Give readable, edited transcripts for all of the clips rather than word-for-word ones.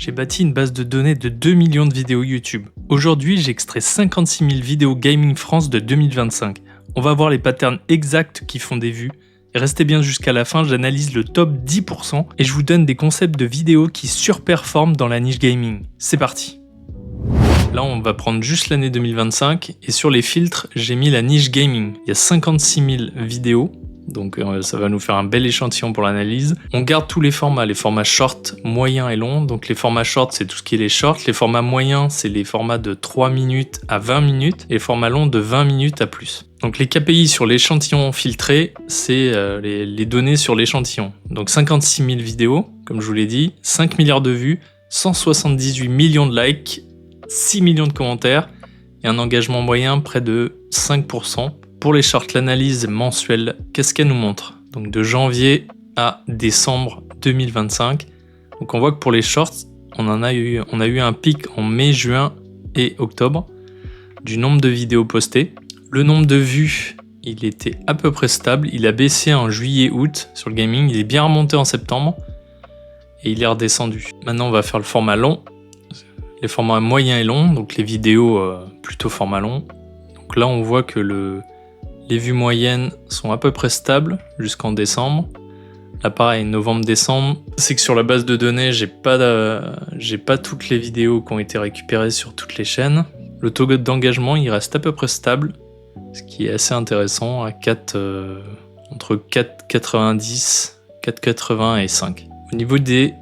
J'ai bâti une base de données de 2 millions de vidéos YouTube. Aujourd'hui, j'extrais 56 000 vidéos Gaming France de 2025. On va voir les patterns exacts qui font des vues. Et restez bien jusqu'à la fin, j'analyse le top 10% et je vous donne des concepts de vidéos qui surperforment dans la niche gaming. C'est parti! Là, on va prendre juste l'année 2025 et sur les filtres, j'ai mis la niche gaming. Il y a 56 000 vidéos, donc ça va nous faire un bel échantillon pour l'analyse. On garde tous les formats short, moyen et long. Donc les formats short, c'est tout ce qui est les shorts. Les formats moyens, c'est les formats de 3 minutes à 20 minutes et les formats longs de 20 minutes à plus. Donc les KPI sur l'échantillon filtré, c'est les données sur l'échantillon. Donc 56 000 vidéos, comme je vous l'ai dit, 5 milliards de vues, 178 millions de likes, 6 millions de commentaires et un engagement moyen près de 5%. Pour les shorts, l'analyse mensuelle, qu'est-ce qu'elle nous montre? Donc de janvier à décembre 2025. Donc on voit que pour les shorts, on a eu un pic en mai, juin et octobre du nombre de vidéos postées. Le nombre de vues, il était à peu près stable. Il a baissé en juillet-août sur le gaming. Il est bien remonté en septembre et il est redescendu. Maintenant, on va faire le format long. Les formats moyens et longs, donc les vidéos plutôt format long. Donc là, on voit que les vues moyennes sont à peu près stables jusqu'en décembre. Là, pareil, novembre-décembre. C'est que sur la base de données, j'ai pas toutes les vidéos qui ont été récupérées sur toutes les chaînes. Le taux d'engagement, il reste à peu près stable, ce qui est assez intéressant, à entre 4,90, 4,80 et 5. Au niveau des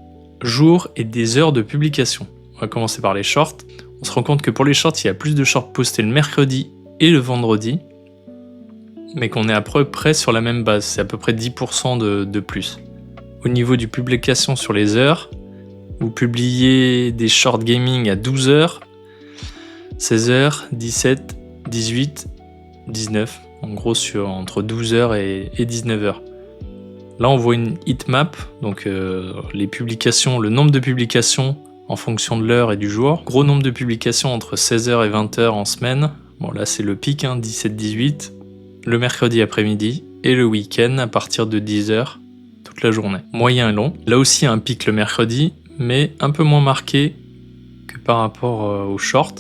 jours et des heures de publication, on va commencer par les shorts. On se rend compte que pour les shorts, il y a plus de shorts postés le mercredi et le vendredi, mais qu'on est à peu près sur la même base, c'est à peu près 10% de plus. Au niveau du publication sur les heures, vous publiez des shorts gaming à 12h, 16h, 17, 18, 19, en gros entre 12h et 19h. Là on voit une heatmap, donc les publications, le nombre de publications en fonction de l'heure et du jour. Gros nombre de publications entre 16h et 20h en semaine. Bon là c'est le pic, 17-18. Le mercredi après-midi et le week-end à partir de 10h toute la journée. Moyen et long. Là aussi un pic le mercredi, mais un peu moins marqué que par rapport aux shorts.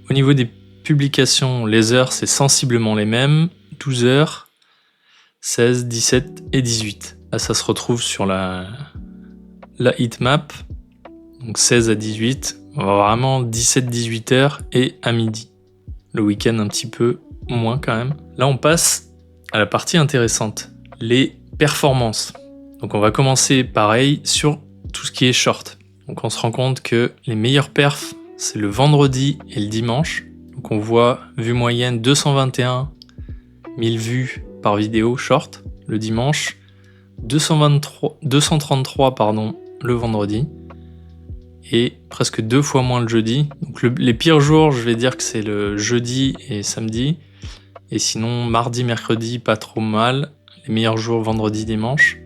Au niveau des publications, les heures c'est sensiblement les mêmes. 12h, 16, 17 et 18. Là ça se retrouve sur la heatmap. Donc 16 à 18, on va vraiment 17-18 heures et à midi. Le week-end un petit peu moins quand même. Là on passe à la partie intéressante, les performances. Donc on va commencer pareil sur tout ce qui est short. Donc on se rend compte que les meilleurs perfs c'est le vendredi et le dimanche. Donc on voit vue moyenne 221 000 vues par vidéo short le dimanche, 233 le vendredi. Et presque 2 fois moins le jeudi. Donc les pires jours, je vais dire que c'est le jeudi et samedi. Et sinon, mardi, mercredi, pas trop mal. Les meilleurs jours, vendredi, dimanche.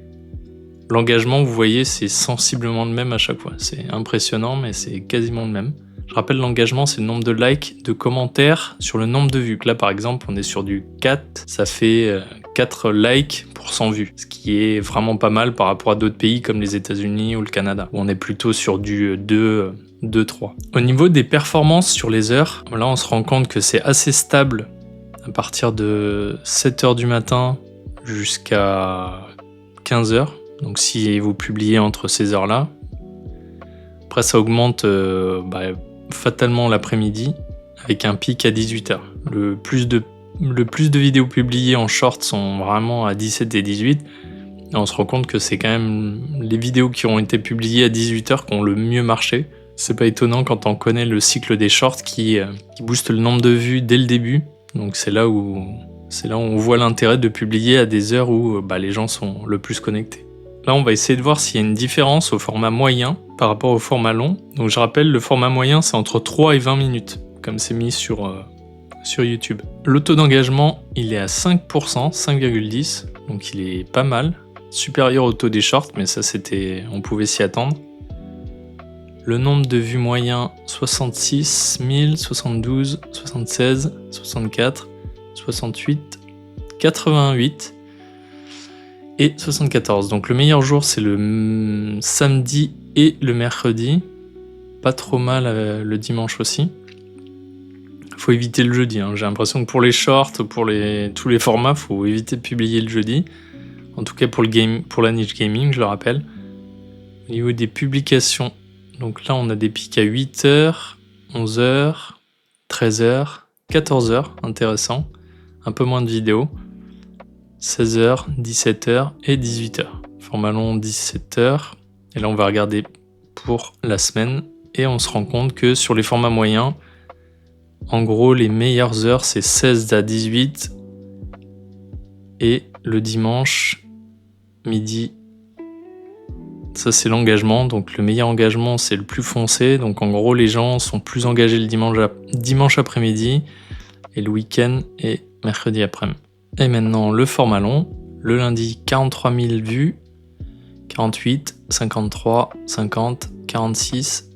L'engagement, vous voyez, c'est sensiblement le même à chaque fois. C'est impressionnant, mais c'est quasiment le même. Je rappelle, l'engagement, c'est le nombre de likes, de commentaires sur le nombre de vues. Là, par exemple, on est sur du 4. Ça fait 4 likes pour 100 vues. Ce qui est vraiment pas mal par rapport à d'autres pays comme les États-Unis ou le Canada, où on est plutôt sur du 2, 3. Au niveau des performances sur les heures, là, on se rend compte que c'est assez stable à partir de 7h du matin jusqu'à 15h. Donc, si vous publiez entre ces heures-là, après, ça augmente fatalement l'après-midi avec un pic à 18h. Le plus de vidéos publiées en short sont vraiment à 17 et 18. Et on se rend compte que c'est quand même les vidéos qui ont été publiées à 18h qui ont le mieux marché. C'est pas étonnant quand on connaît le cycle des shorts qui booste le nombre de vues dès le début. Donc c'est là où on voit l'intérêt de publier à des heures où les gens sont le plus connectés. Là, on va essayer de voir s'il y a une différence au format moyen par rapport au format long. Donc je rappelle, le format moyen, c'est entre 3 et 20 minutes, comme c'est mis sur YouTube. Le taux d'engagement, il est à 5%, 5,10, donc il est pas mal. Supérieur au taux des shorts, mais ça, on pouvait s'y attendre. Le nombre de vues moyen, 66 000, 72, 76, 64, 68, 88... et 74. Donc le meilleur jour c'est le samedi et le mercredi. Pas trop mal le dimanche aussi. Faut éviter le jeudi, hein. J'ai l'impression que pour les shorts, pour tous les formats, faut éviter de publier le jeudi. En tout cas pour la niche gaming, je le rappelle. Au niveau des publications, donc là on a des pics à 8h, 11h, 13h, 14h, intéressant. Un peu moins de vidéos. 16h, 17h et 18h. Format long 17h. Et là on va regarder pour la semaine. Et on se rend compte que sur les formats moyens, en gros les meilleures heures c'est 16 à 18. Et le dimanche, midi, ça c'est l'engagement. Donc le meilleur engagement c'est le plus foncé. Donc en gros les gens sont plus engagés le dimanche après-midi. Et le week-end et mercredi après-midi. Et maintenant le format long, le lundi 43 000 vues, 48, 53, 50, 46,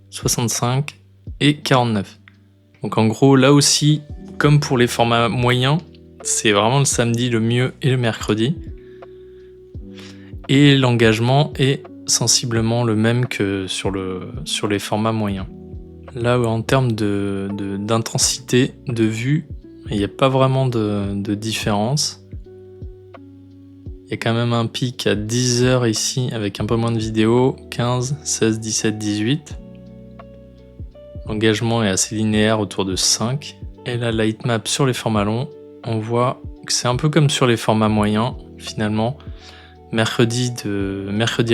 65 et 49. Donc en gros là aussi, comme pour les formats moyens, c'est vraiment le samedi le mieux et le mercredi. Et l'engagement est sensiblement le même que sur les formats moyens. Là en termes d'intensité de vue, il n'y a pas vraiment de différence. Il y a quand même un pic à 10h ici avec un peu moins de vidéos, 15, 16, 17, 18. L'engagement est assez linéaire autour de 5. Et là la heatmap sur les formats longs, on voit que c'est un peu comme sur les formats moyens finalement. Mercredi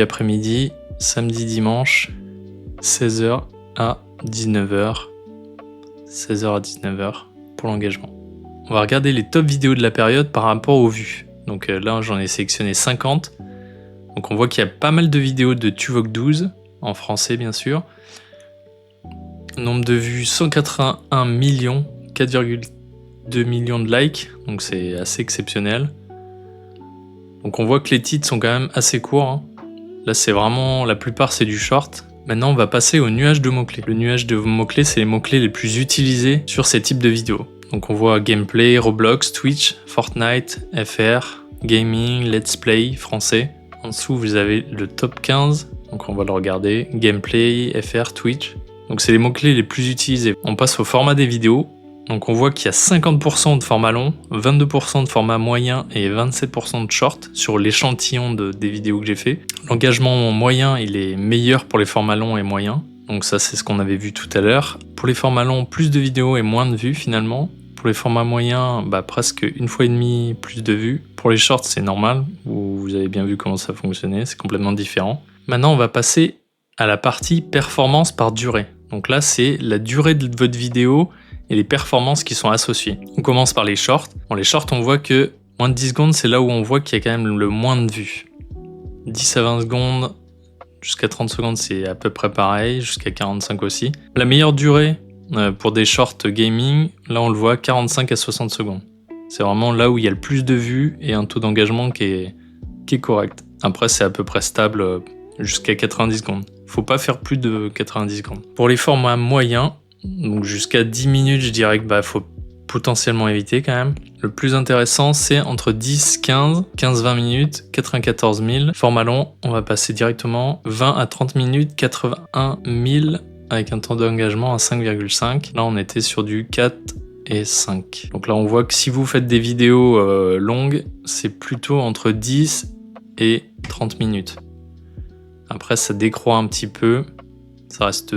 après-midi, samedi, dimanche, 16h à 19h. 16h à 19h pour l'engagement. On va regarder les top vidéos de la période par rapport aux vues. Donc là, j'en ai sélectionné 50. Donc on voit qu'il y a pas mal de vidéos de Tuvok 12, en français bien sûr. Nombre de vues 181 millions, 4,2 millions de likes. Donc c'est assez exceptionnel. Donc on voit que les titres sont quand même assez courts, hein. Là c'est vraiment, la plupart c'est du short. Maintenant on va passer au nuage de mots-clés. Le nuage de mots-clés, c'est les mots-clés les plus utilisés sur ces types de vidéos. Donc on voit gameplay, Roblox, Twitch, Fortnite, FR, gaming, let's play, français. En dessous vous avez le top 15, donc on va le regarder. Gameplay, FR, Twitch. Donc c'est les mots-clés les plus utilisés. On passe au format des vidéos. Donc on voit qu'il y a 50% de format long, 22% de format moyen et 27% de short sur l'échantillon des vidéos que j'ai fait. L'engagement moyen, il est meilleur pour les formats longs et moyens. Donc ça c'est ce qu'on avait vu tout à l'heure. Pour les formats longs, plus de vidéos et moins de vues finalement. Pour les formats moyens, presque 1,5 fois plus de vues. Pour les shorts c'est normal, vous avez bien vu comment ça fonctionnait, c'est complètement différent. Maintenant on va passer à la partie performance par durée. Donc là c'est la durée de votre vidéo et les performances qui sont associées. On commence par les shorts. Bon, les shorts, on voit que moins de 10 secondes, c'est là où on voit qu'il y a quand même le moins de vues. 10 à 20 secondes, jusqu'à 30 secondes, c'est à peu près pareil, jusqu'à 45 aussi. La meilleure durée pour des shorts gaming, là on le voit, 45 à 60 secondes. C'est vraiment là où il y a le plus de vues et un taux d'engagement qui est correct. Après, c'est à peu près stable jusqu'à 90 secondes. Faut pas faire plus de 90 secondes. Pour les formats moyens, donc jusqu'à 10 minutes, je dirais que faut potentiellement éviter quand même. Le plus intéressant, c'est entre 10, 15, 20 minutes, 94 000. Format long, on va passer directement 20 à 30 minutes, 81 000 avec un temps d'engagement à 5,5. Là, on était sur du 4 et 5. Donc là, on voit que si vous faites des vidéos longues, c'est plutôt entre 10 et 30 minutes. Après, ça décroît un petit peu. Ça reste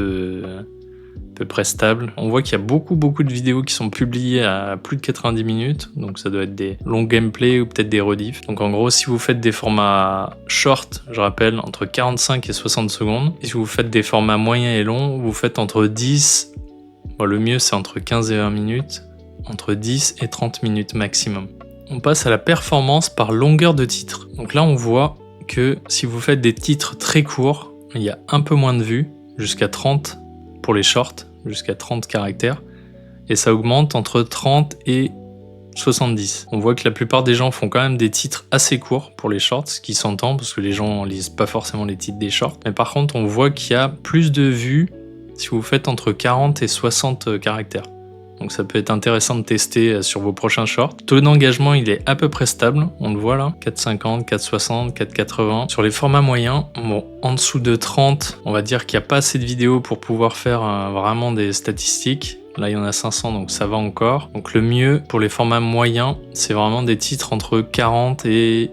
peu près stable. On voit qu'il y a beaucoup de vidéos qui sont publiées à plus de 90 minutes, donc ça doit être des longs gameplays ou peut-être des rediffs. Donc en gros, si vous faites des formats short, je rappelle, entre 45 et 60 secondes, et si vous faites des formats moyens et longs, vous faites entre 10, le mieux c'est entre 15 et 20 minutes, entre 10 et 30 minutes maximum. On passe à la performance par longueur de titre. Donc là, on voit que si vous faites des titres très courts, il y a un peu moins de vues, jusqu'à 30 pour les shorts, jusqu'à 30 caractères, et ça augmente entre 30 et 70. On voit que la plupart des gens font quand même des titres assez courts pour les shorts, ce qui s'entend parce que les gens lisent pas forcément les titres des shorts, mais par contre on voit qu'il y a plus de vues si vous faites entre 40 et 60 caractères. Donc ça peut être intéressant de tester sur vos prochains shorts. Taux d'engagement, il est à peu près stable, on le voit là, 4,50, 4,60, 4,80. Sur les formats moyens, bon, en dessous de 30, on va dire qu'il n'y a pas assez de vidéos pour pouvoir faire vraiment des statistiques. Là, il y en a 500, donc ça va encore. Donc le mieux pour les formats moyens, c'est vraiment des titres entre 40 et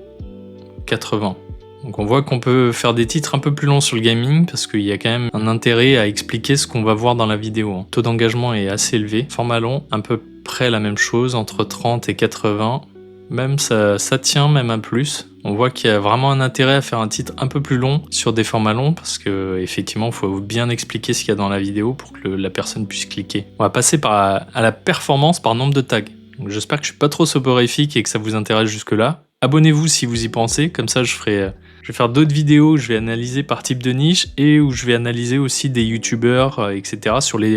80. Donc on voit qu'on peut faire des titres un peu plus longs sur le gaming parce qu'il y a quand même un intérêt à expliquer ce qu'on va voir dans la vidéo. Taux d'engagement est assez élevé. Format long, à peu près la même chose, entre 30 et 80. Même ça tient même à plus. On voit qu'il y a vraiment un intérêt à faire un titre un peu plus long sur des formats longs parce que effectivement, il faut bien expliquer ce qu'il y a dans la vidéo pour que la personne puisse cliquer. On va passer à la performance par nombre de tags. J'espère que je suis pas trop soporifique et que ça vous intéresse jusque-là. Abonnez-vous si vous y pensez, comme ça je vais faire d'autres vidéos où je vais analyser par type de niche et où je vais analyser aussi des youtubeurs, etc.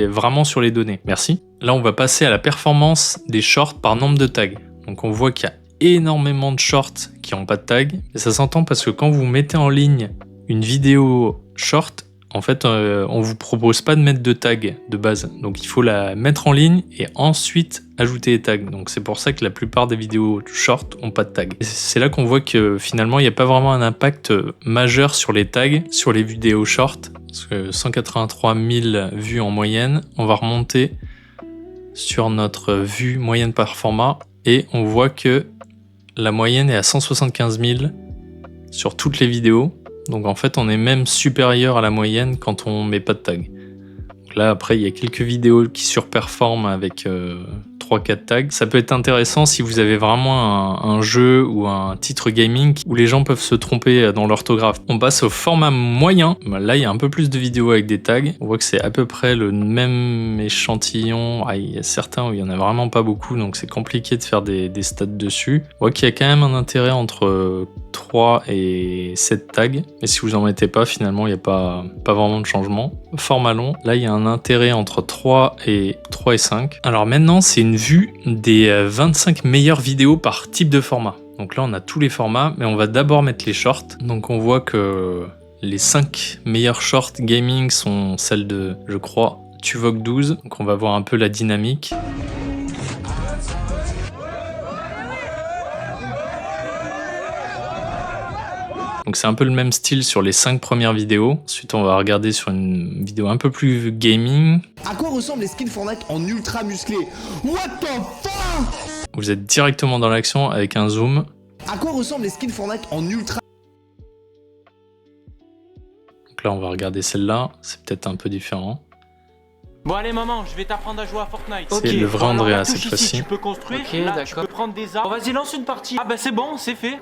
Vraiment sur les données. Merci. Là, on va passer à la performance des shorts par nombre de tags. Donc on voit qu'il y a énormément de shorts qui n'ont pas de tag. Et ça s'entend parce que quand vous mettez en ligne une vidéo short, en fait, on vous propose pas de mettre de tag de base. Donc il faut la mettre en ligne et ensuite ajouter les tags. Donc c'est pour ça que la plupart des vidéos short ont pas de tag. Et c'est là qu'on voit que finalement, il n'y a pas vraiment un impact majeur sur les tags, sur les vidéos short. Parce que 183 000 vues en moyenne, on va remonter sur notre vue moyenne par format et on voit que la moyenne est à 175 000 sur toutes les vidéos. Donc en fait, on est même supérieur à la moyenne quand on met pas de tag. Donc là, après, il y a quelques vidéos qui surperforment avec 3-4 tags. Ça peut être intéressant si vous avez vraiment un jeu ou un titre gaming où les gens peuvent se tromper dans l'orthographe. On passe au format moyen. Là, il y a un peu plus de vidéos avec des tags. On voit que c'est à peu près le même échantillon. Il y a certains où il y en a vraiment pas beaucoup, donc c'est compliqué de faire des stats dessus. On voit qu'il y a quand même un intérêt entre 3 et 7 tags. Mais si vous en mettez pas, finalement, il n'y a pas vraiment de changement. Format long, là, il y a un intérêt entre 3 et 5. Alors maintenant, c'est une vue des 25 meilleures vidéos par type de format. Donc là, on a tous les formats, mais on va d'abord mettre les shorts. Donc on voit que les 5 meilleures shorts gaming sont celles de, je crois, Tuvok 12. Donc on va voir un peu la dynamique. Donc c'est un peu le même style sur les 5 premières vidéos. Ensuite, on va regarder sur une vidéo un peu plus gaming. À quoi ressemblent les skins Fortnite en ultra musclé? What the fuck? Vous êtes directement dans l'action avec un zoom. À quoi ressemblent les skins Fortnite en ultra? Donc là, on va regarder celle-là. C'est peut-être un peu différent. Bon allez maman, je vais t'apprendre à jouer à Fortnite. C'est le vrai Andrea cette fois-ci. Tu peux construire, ok, là tu peux prendre des arbres. Vas-y lance une partie. Ah bah c'est bon, c'est fait.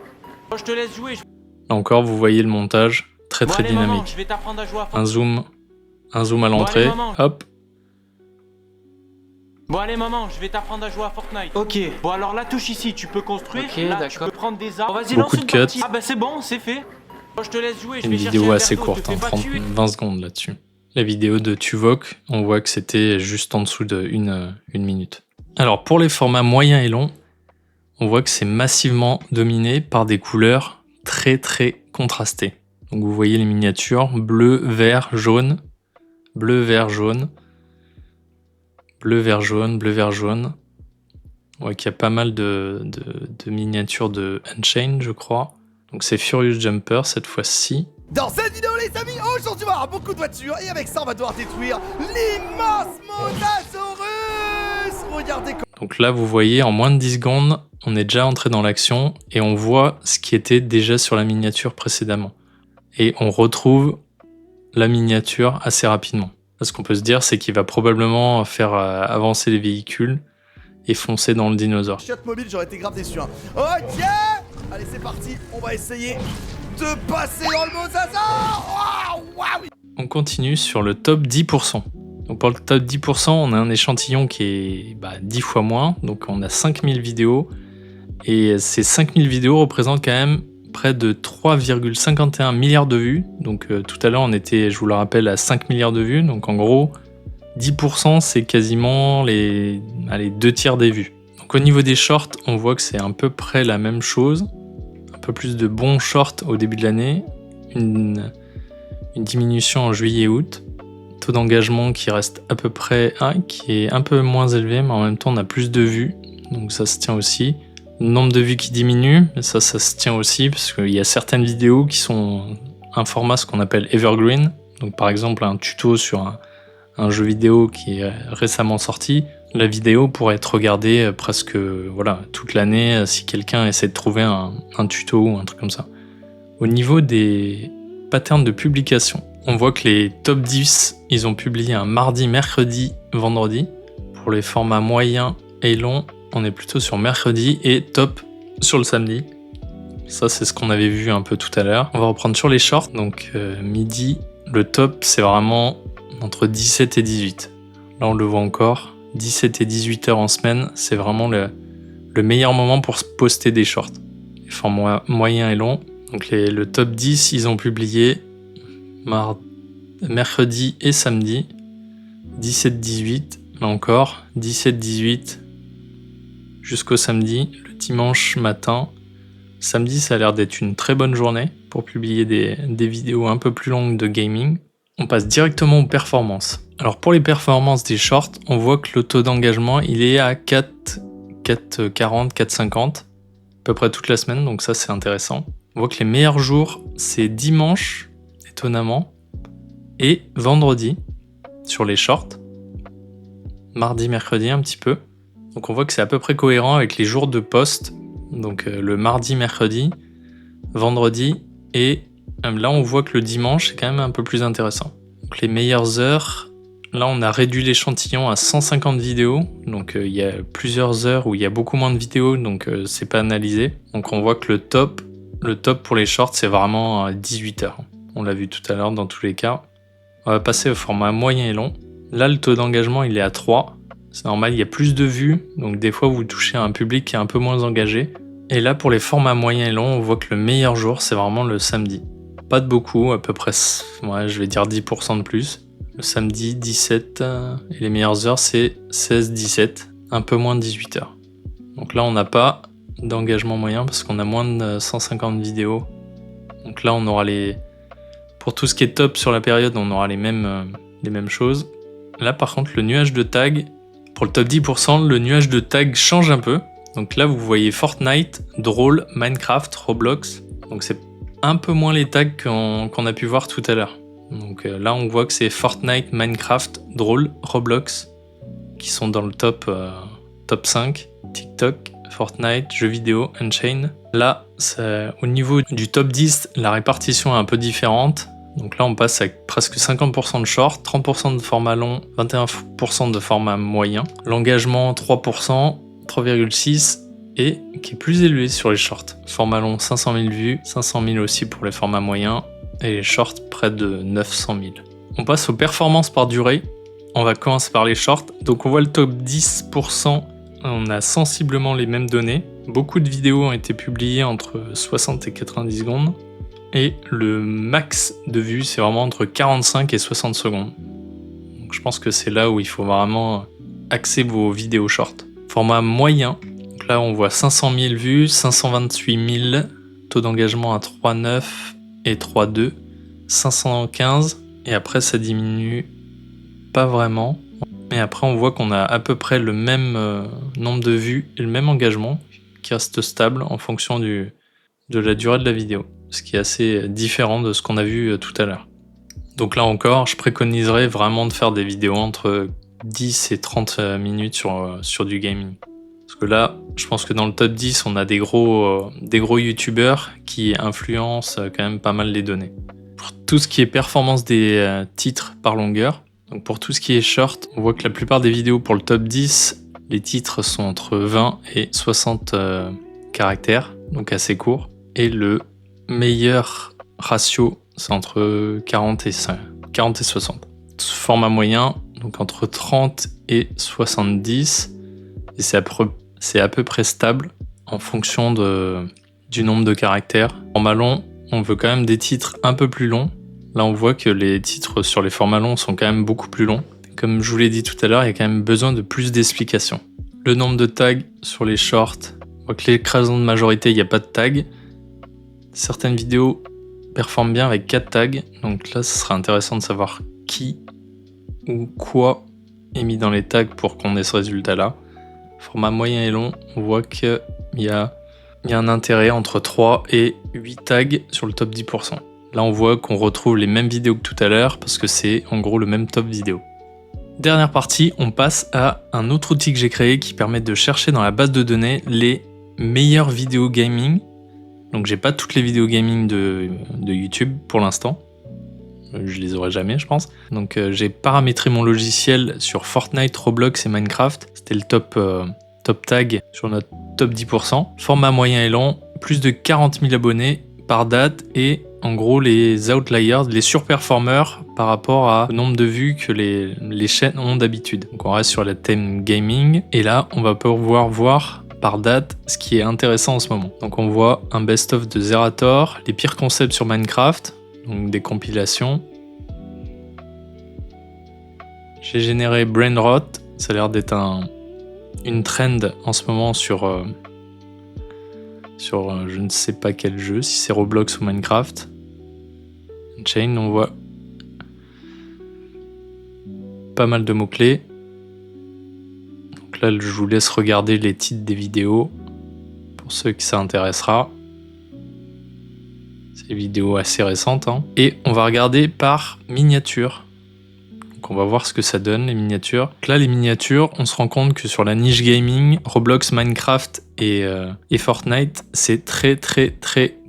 Moi je te laisse jouer. Là encore, vous voyez le montage, très Bon, allez, maman, dynamique. je vais t'apprendre à jouer à Un zoom à l'entrée, allez, maman. hop. Bon allez maman, je vais t'apprendre à jouer à Fortnite. Ok. Bon alors la touche ici, tu peux construire, ok, là tu peux prendre des arbres. Vas-y Beaucoup lance de une partie. cuts. Ah bah c'est bon, c'est fait. Moi je te laisse jouer, je Une vais chercher vidéo un assez verre d'eau, courte, te fais pas 30, tuer. 20 secondes là-dessus. La vidéo de Tuvok, on voit que c'était juste en dessous de une minute. Alors pour les formats moyens et longs, on voit que c'est massivement dominé par des couleurs très contrastées. Donc vous voyez les miniatures, bleu, vert, jaune, bleu, vert, jaune, bleu, vert, jaune, bleu, vert, jaune. On voit qu'il y a pas mal de miniatures de Unchained, je crois. Donc c'est Furious Jumper cette fois-ci. Dans cette vidéo les amis, aujourd'hui on va avoir beaucoup de voitures et avec ça on va devoir détruire l'immense Mosasaurus. Regardez comme... Donc là vous voyez en moins de 10 secondes, on est déjà entré dans l'action et on voit ce qui était déjà sur la miniature précédemment. Et on retrouve la miniature assez rapidement. Ce qu'on peut se dire, c'est qu'il va probablement faire avancer les véhicules et foncer dans le dinosaure. Chiotte mobile, j'aurais été grave déçu. Hein. Ok, allez c'est parti, on va essayer de passer dans le mosasaure. Waouh. On continue sur le top 10%. Donc pour le top 10%, on a un échantillon qui est 10 fois moins. Donc on a 5000 vidéos. Et ces 5000 vidéos représentent quand même près de 3,51 milliards de vues. Donc tout à l'heure, on était, je vous le rappelle, à 5 milliards de vues. Donc en gros, 10%, c'est quasiment les 2 tiers des vues. Donc au niveau des shorts, on voit que c'est à peu près la même chose. Un peu plus de bons shorts au début de l'année. Une diminution en juillet et août. taux d'engagement qui reste à peu près, qui est un peu moins élevé, mais en même temps on a plus de vues, donc ça se tient aussi. Le nombre de vues qui diminue, mais ça se tient aussi, parce qu'il y a certaines vidéos qui sont un format ce qu'on appelle evergreen, donc par exemple un tuto sur un jeu vidéo qui est récemment sorti. La vidéo pourrait être regardée presque toute l'année si quelqu'un essaie de trouver un tuto ou un truc comme ça. Au niveau des patterns de publication, on voit que les top 10, ils ont publié un mardi, mercredi, vendredi. Pour les formats moyens et longs, on est plutôt sur mercredi et top sur le samedi. Ça, c'est ce qu'on avait vu un peu tout à l'heure. On va reprendre sur les shorts. Donc midi, le top, c'est vraiment entre 17 et 18. Là, on le voit encore. 17 et 18 heures en semaine, c'est vraiment le meilleur moment pour se poster des shorts. Les formats moyens et longs. Donc le top 10, ils ont publié mercredi et samedi. 17-18, là encore. 17-18 jusqu'au samedi. Le dimanche matin. Samedi, ça a l'air d'être une très bonne journée pour publier des vidéos un peu plus longues de gaming. On passe directement aux performances. Alors pour les performances des shorts, on voit que le taux d'engagement il est à 4,40, 4,50 à peu près toute la semaine, donc ça c'est intéressant. On voit que les meilleurs jours c'est dimanche, étonnamment, et vendredi sur les shorts. Mardi, mercredi un petit peu. Donc on voit que c'est à peu près cohérent avec les jours de post. Donc le mardi, mercredi, vendredi et là on voit que le dimanche c'est quand même un peu plus intéressant. Donc les meilleures heures, là on a réduit l'échantillon à 150 vidéos. Donc il y a plusieurs heures où il y a beaucoup moins de vidéos, donc c'est pas analysé. Donc on voit que le top pour les shorts c'est vraiment à 18 heures. On l'a vu tout à l'heure dans tous les cas. On va passer au format moyen et long. Là le taux d'engagement il est à 3. C'est normal, il y a plus de vues, donc des fois vous touchez à un public qui est un peu moins engagé. Et là pour les formats moyens et longs, on voit que le meilleur jour c'est vraiment le samedi. Pas de beaucoup, à peu près, je vais dire 10% de plus. Le samedi 17, et les meilleures heures c'est 16-17, un peu moins de 18 heures. Donc là on n'a pas d'engagement moyen parce qu'on a moins de 150 vidéos. Donc là on aura pour tout ce qui est top sur la période, on aura les mêmes choses. Là par contre le nuage de tag, pour le top 10%, le nuage de tag change un peu. Donc là, vous voyez Fortnite, Droll, Minecraft, Roblox. Donc c'est un peu moins les tags qu'on a pu voir tout à l'heure. Donc là, on voit que c'est Fortnite, Minecraft, Droll, Roblox qui sont dans le top 5. TikTok, Fortnite, jeux vidéo, Unchained. Là, au niveau du top 10, la répartition est un peu différente. Donc là, on passe à presque 50% de short, 30% de format long, 21% de format moyen. L'engagement, 3%, 3,6% et qui est plus élevé sur les shorts. Format long, 500 000 vues, 500 000 aussi pour les formats moyens et les shorts, près de 900 000. On passe aux performances par durée. On va commencer par les shorts. Donc on voit le top 10%, on a sensiblement les mêmes données. Beaucoup de vidéos ont été publiées entre 60 et 90 secondes. Et le max de vues, c'est vraiment entre 45 et 60 secondes. Donc je pense que c'est là où il faut vraiment axer vos vidéos short. Format moyen, donc là on voit 500 000 vues, 528 000, taux d'engagement à 3,9 et 3,2, 515, et après ça diminue pas vraiment. Mais après on voit qu'on a à peu près le même nombre de vues et le même engagement qui reste stable en fonction de la durée de la vidéo. Ce qui est assez différent de ce qu'on a vu tout à l'heure. Donc là encore, je préconiserais vraiment de faire des vidéos entre 10 et 30 minutes sur du gaming. Parce que là, je pense que dans le top 10, on a des gros youtubeurs qui influencent quand même pas mal les données. Pour tout ce qui est performance des titres par longueur, donc pour tout ce qui est short, on voit que la plupart des vidéos pour le top 10, les titres sont entre 20 et 60 caractères, donc assez courts. Et le meilleur ratio, c'est entre 40 et 60. Format moyen, donc entre 30 et 70. Et c'est à peu près stable en fonction du nombre de caractères. Format long, on veut quand même des titres un peu plus longs. Là, on voit que les titres sur les formats longs sont quand même beaucoup plus longs. Comme je vous l'ai dit tout à l'heure, il y a quand même besoin de plus d'explications. Le nombre de tags sur les shorts, on voit que l'écrasante majorité, il n'y a pas de tags. Certaines vidéos performent bien avec 4 tags, donc là ce sera intéressant de savoir qui ou quoi est mis dans les tags pour qu'on ait ce résultat-là. Format moyen et long, on voit qu'il y a un intérêt entre 3 et 8 tags sur le top 10%. Là, on voit qu'on retrouve les mêmes vidéos que tout à l'heure parce que c'est en gros le même top vidéo. Dernière partie, on passe à un autre outil que j'ai créé qui permet de chercher dans la base de données les meilleures vidéos gaming. Donc j'ai pas toutes les vidéos gaming de YouTube pour l'instant. Je les aurai jamais, je pense. Donc j'ai paramétré mon logiciel sur Fortnite, Roblox et Minecraft. C'était le top tag sur notre top 10%. Format moyen et long, plus de 40 000 abonnés par date et en gros les outliers, les surperformeurs par rapport au nombre de vues que les chaînes ont d'habitude. Donc on reste sur la thème gaming et là on va pouvoir voir par date ce qui est intéressant en ce moment. Donc on voit un best-of de Zerator, les pires concepts sur Minecraft, donc des compilations. J'ai généré Brainrot, ça a l'air d'être une trend en ce moment sur je ne sais pas quel jeu, si c'est Roblox ou Minecraft. Chain, on voit pas mal de mots-clés. Donc là, je vous laisse regarder les titres des vidéos pour ceux que ça intéressera. C'est des vidéos assez récentes. Et on va regarder par miniature. Donc on va voir ce que ça donne, les miniatures. Donc là, les miniatures, on se rend compte que sur la niche gaming, Roblox, Minecraft et Fortnite, c'est très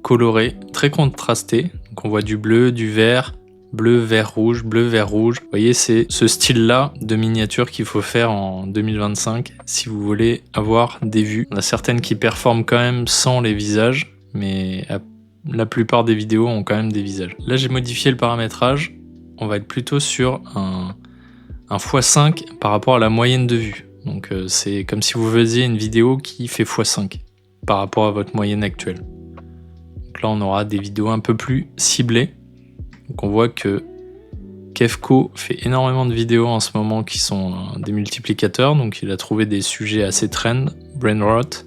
coloré, très contrasté. Donc on voit du bleu, du vert, bleu, vert, rouge, bleu, vert, rouge. Vous voyez, c'est ce style-là de miniature qu'il faut faire en 2025 si vous voulez avoir des vues. On a certaines qui performent quand même sans les visages, mais la plupart des vidéos ont quand même des visages. Là, j'ai modifié le paramétrage. On va être plutôt sur un x5 par rapport à la moyenne de vues. Donc c'est comme si vous faisiez une vidéo qui fait x5 par rapport à votre moyenne actuelle. Donc là, on aura des vidéos un peu plus ciblées. Donc on voit que Kefko fait énormément de vidéos en ce moment qui sont des multiplicateurs. Donc il a trouvé des sujets assez trend. Brainrot.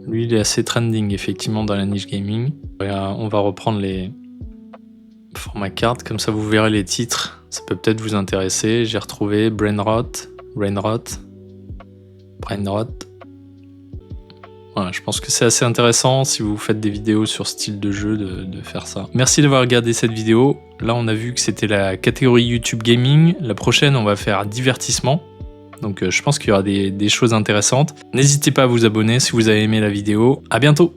Lui, il est assez trending, effectivement, dans la niche gaming. On va reprendre les formats cartes, comme ça vous verrez les titres. Ça peut peut-être vous intéresser. J'ai retrouvé Brainrot. Voilà, je pense que c'est assez intéressant si vous faites des vidéos sur ce style de jeu de faire ça. Merci d'avoir regardé cette vidéo. Là, on a vu que c'était la catégorie YouTube Gaming. La prochaine, on va faire divertissement. Donc je pense qu'il y aura des choses intéressantes. N'hésitez pas à vous abonner si vous avez aimé la vidéo. À bientôt!